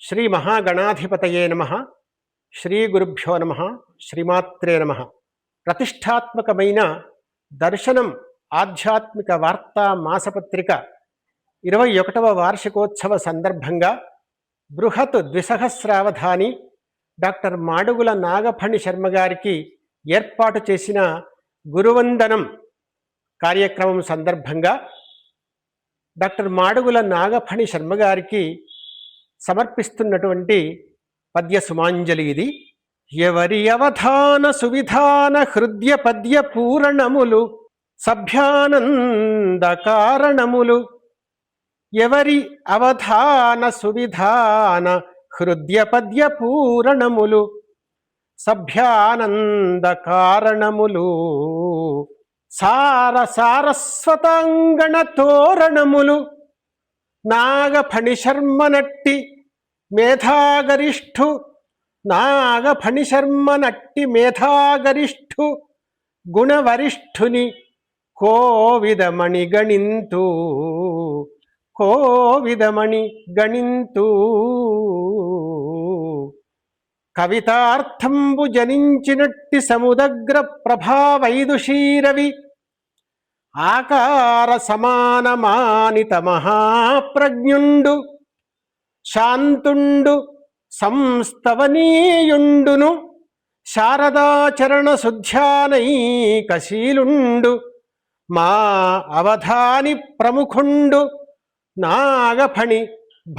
శ్రీ మహాగణాధిపతయే నమః. శ్రీ గురుభ్యో నమః. శ్రీమాత్రే నమః. ప్రతిష్టాత్మకమైన దర్శనం ఆధ్యాత్మిక వార్తా మాసపత్రిక 21వ వార్షికోత్సవ సందర్భంగా బృహత్ ద్విసహస్రావధాని డాక్టర్ మాడుగుల నాగఫణి శర్మ గారికి ఏర్పాటు చేసిన గురువందనం కార్యక్రమం సందర్భంగా డాక్టర్ మాడుగుల నాగఫణి శర్మ గారికి సమర్పిస్తున్నటువంటి పద్య సుమాంజలి ఇది. ఎవరి అవధాన సువిధాన హృదయ పద్య పూరణములు సభ్యానంద కారణములు. ఎవరి అవధాన సువిధాన హృదయ పద్య పూరణములు సభ్యానంద కారణములు. సార సారస్వతాంగణ తోరణములు నాగఫణి శర్మ నట్టి మేధాగరిష్ఠు. నాగఫణి శర్మ నట్టి మేధాగరిష్ఠు గుణవరిష్ఠుని కోవిదమణి గణింతు. కోవిదమణి గణింతు. కవితార్థంబు జనించినట్టి సముదగ్ర ప్రభావైదుషీరవి ఆకార సమానమానిత మహాప్రజ్ఞుండు శాంతుండు సంస్తవనీయుండును శారదాచరణ శుద్ధ్యానైకశీలుండు మా అవధాని ప్రముఖుండు నాగఫణి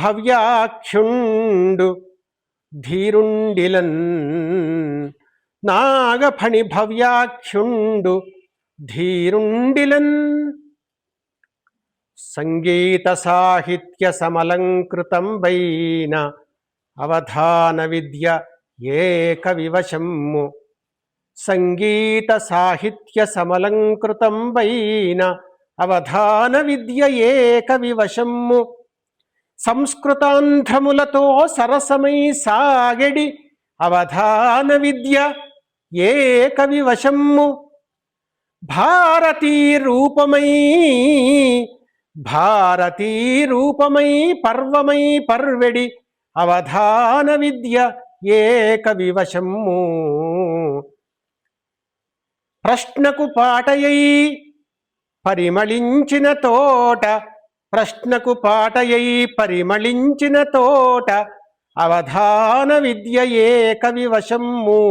భవ్యాఖ్యుండు ధీరుండిలన్. నాగఫణి భవ్యాఖ్యుండు ధీరుండిలన్. సంగీత సాహిత్య సమలంకృతం వైన అవధాన విద్య ఏక వివశమ్ము. సంగీత సాహిత్య సమలంకృతం వైన అవధాన విద్య ఏక వివశమ్ము. సంస్కృతాంధ్రములతో సరసమై సాగెడి అవధాన విద్య ఏక వివశమ్ము. భారతీ రూపమై పర్వమై పర్వెడి అవధాన విద్య ఏక వివశమ్ము. ప్రశ్నకు పాటయై పరిమళించిన తోట. ప్రశ్నకు పాటయై పరిమళించిన తోట అవధాన విద్య ఏక వివశమ్ము.